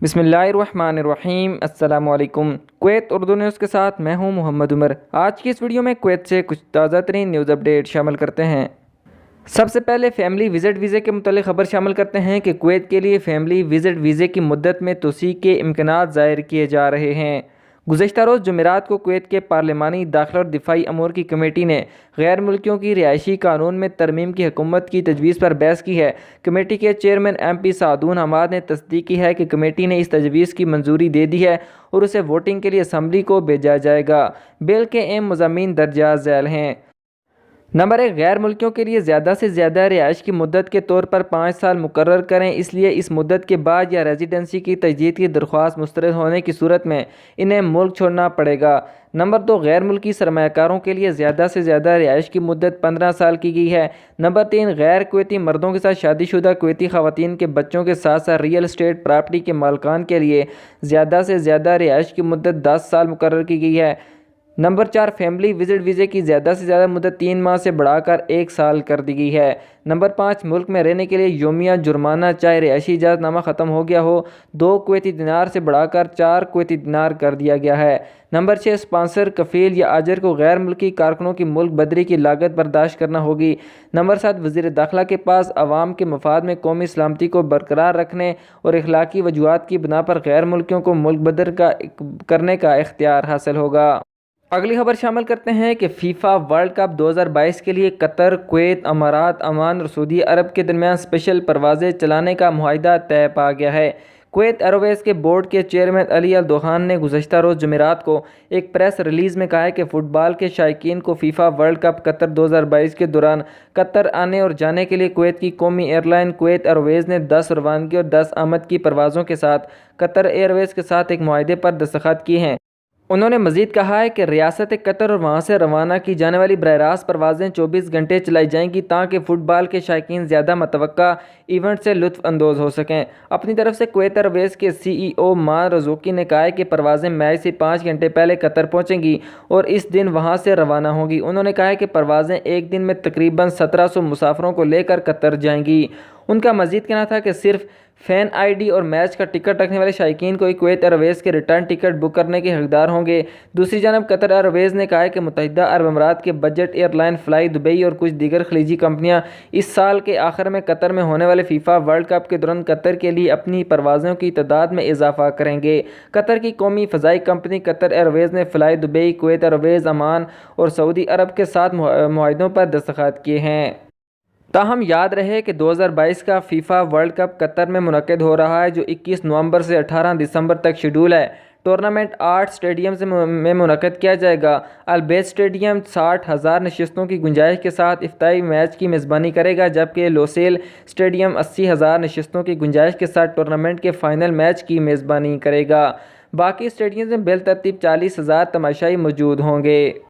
बिस्मिल्लाहिर्रहमानिर्रहीम। अस्सलाम वालेकुम। कुवैत उर्दू न्यूज़ के साथ मैं हूं मोहम्मद उमर। आज की इस वीडियो में कुवैत से कुछ ताज़ा तरीन न्यूज़ अपडेट शामिल करते हैं। सबसे पहले फैमिली विज़िट वीज़े के मुतालिक ख़बर शामिल करते हैं कि कुवैत के लिए फैमिली विज़िट वीज़े की मुद्दत में तोसी के इम्कानात ज़ाहिर किए जा रहे हैं। गुज़श्ता रोज़ जुमेरात को कुवैत के पार्लिमानी दाखिला और दिफाई अमूर की कमेटी ने गैर मुल्कियों की रिहायशी कानून में तरमीम की हुकूमत की तजवीज़ पर बहस की है। कमेटी के चेयरमैन MP सादून हमाद ने तस्दीक की है कि कमेटी ने इस तजवीज़ की मंजूरी दे दी है और उसे वोटिंग के लिए असम्बली को भेजा जाएगा। बिल के अहम मज़ामीन दर्जा झैल हैं। नंबर 1, गैर मुल्कियों के लिए ज़्यादा से ज़्यादा रिहाइश की मुद्दत के तौर पर 5 साल मुकर्रर करें, इसलिए इस मुद्दत के बाद या रेजिडेंसी की तजदीद की दरख्वास्त मुस्तरद होने की सूरत में इन्हें मुल्क छोड़ना पड़ेगा। नंबर 2, गैर मुल्की सरमायाकारों के लिए ज़्यादा से ज़्यादा रिहाइश की मुद्दत 15 साल की गई है। नंबर 3, गैर कुवैती मर्दों के साथ शादीशुदा कुवैती ख़वातीन के बच्चों के साथ साथ रियल इस्टेट प्रॉपर्टी के मालिकान के लिए ज़्यादा से ज़्यादा रिहाइश की मुद्दत 10 साल मुकर्रर की गई है। नंबर 4, फैमिली विज़िट वीज़े की ज़्यादा से ज़्यादा मुद्दत 3 माह से बढ़ाकर 1 साल कर दी गई है। नंबर 5, मुल्क में रहने के लिए योमिया जुर्माना चाहे रिहायशी इजाज़तनामा ख़त्म हो गया हो 2 कुवैती दिनार से बढ़ाकर 4 कुवैती दिनार कर दिया गया है। नंबर 6, स्पॉन्सर, कफ़ील या आजर को गैर मुल्की कारकुनों की मुल्क बदरी की लागत बर्दाश्त करना होगी। नंबर 7, वज़ीर दाखिला के पास अवाम के मफाद में कौमी सलामती को बरकरार रखने और इखलाकी वजूहात की बिना पर गैर मुल्कियों को मुल्क बदर करने का इख्तियार हासिल होगा। अगली खबर शामिल करते हैं कि फीफा वर्ल्ड कप 2022 के लिए कतर, कुवैत, अमारात, ओमान और सऊदी अरब के दरमियान स्पेशल परवाज़ें चलाने का मुआहिदा तय पा गया है। कुवैत एयरवेज़ के बोर्ड के चेयरमैन अली अल दोहान ने गुज़श्ता रोज़ जुमेरात को एक प्रेस रिलीज़ में कहा है कि फ़ुटबॉल के शायकीन को फीफा वर्ल्ड कप कतर 2022 के दौरान कतर आने और जाने के लिए कुवैत की कौमी एयरलाइन कुवैत एयरवेज़ ने 10 रवानगी और 10 आमद की परवाज़ों के साथ कतर एयरवेज़ के साथ एक मुआहिदे पर दस्तखत किए हैं। उन्होंने मज़ीद कहा है कि रियासत कतर और वहाँ से रवाना की जाने वाली बरह रास्त परवाज़ें 24 घंटे चलाई जाएंगी ताकि फ़ुटबॉल के शायकीन ज़्यादा मतवक्का इवेंट से लुत्फ़ अंदोज़ हो सकें। अपनी तरफ से कुवैत एयरवेज़ के CEO मान रज़ूकी ने कहा है कि परवाज़ें मैच से 5 घंटे पहले कतर पहुँचेंगी और इस दिन वहाँ से रवाना होंगी। उन्होंने कहा है कि परवाज़ें एक दिन में तकरीबन 1700 मुसाफरों को लेकर कतर जाएंगी। उनका मज़ीद कहना था कि सिर्फ फ़ैन ID और मैच का टिकट रखने वाले शायकीन को ही कुवैत एयरवेज़ के रिटर्न टिकट बुक करने के हकदार होंगे। दूसरी जानब कतर एयरवेज़ ने कहा है कि मुत्तहिदा अरब अमारात के बजट एयरलाइन फ्लाई दुबई और कुछ दीगर खलीजी कंपनियां इस साल के आखिर में कतर में होने वाले फीफा वर्ल्ड कप के दौरान कतर के लिए अपनी परवाज़ों की तादाद में इजाफा करेंगे। कतर की कौमी फ़ज़ाई कंपनी कतर एयरवेज़ ने fly Dubai, Kuwait Airways, Oman और सऊदी अरब के साथ मुआहिदों पर दस्तखत किए हैं। ताहम याद रहे कि 2022 का फीफा वर्ल्ड कप कतर में मुनक़िद हो रहा है, जो 21 नवंबर से 18 दिसंबर तक शेड्यूल है। टूर्नामेंट 8 स्टेडियम में मुनक़िद किया जाएगा। अल-बैत स्टेडियम 60,000 नशिस्तों की गुंजाइश के साथ इफ्ताही मैच की मेज़बानी करेगा, जबकि लोसेल स्टेडियम 80,000 नशिस्तों की गुंजाइश के साथ टूर्नामेंट के फ़ाइनल मैच की मेज़बानी करेगा। बाकी स्टेडियम में बिलतरतीब 40,000 तमाशाई मौजूद होंगे।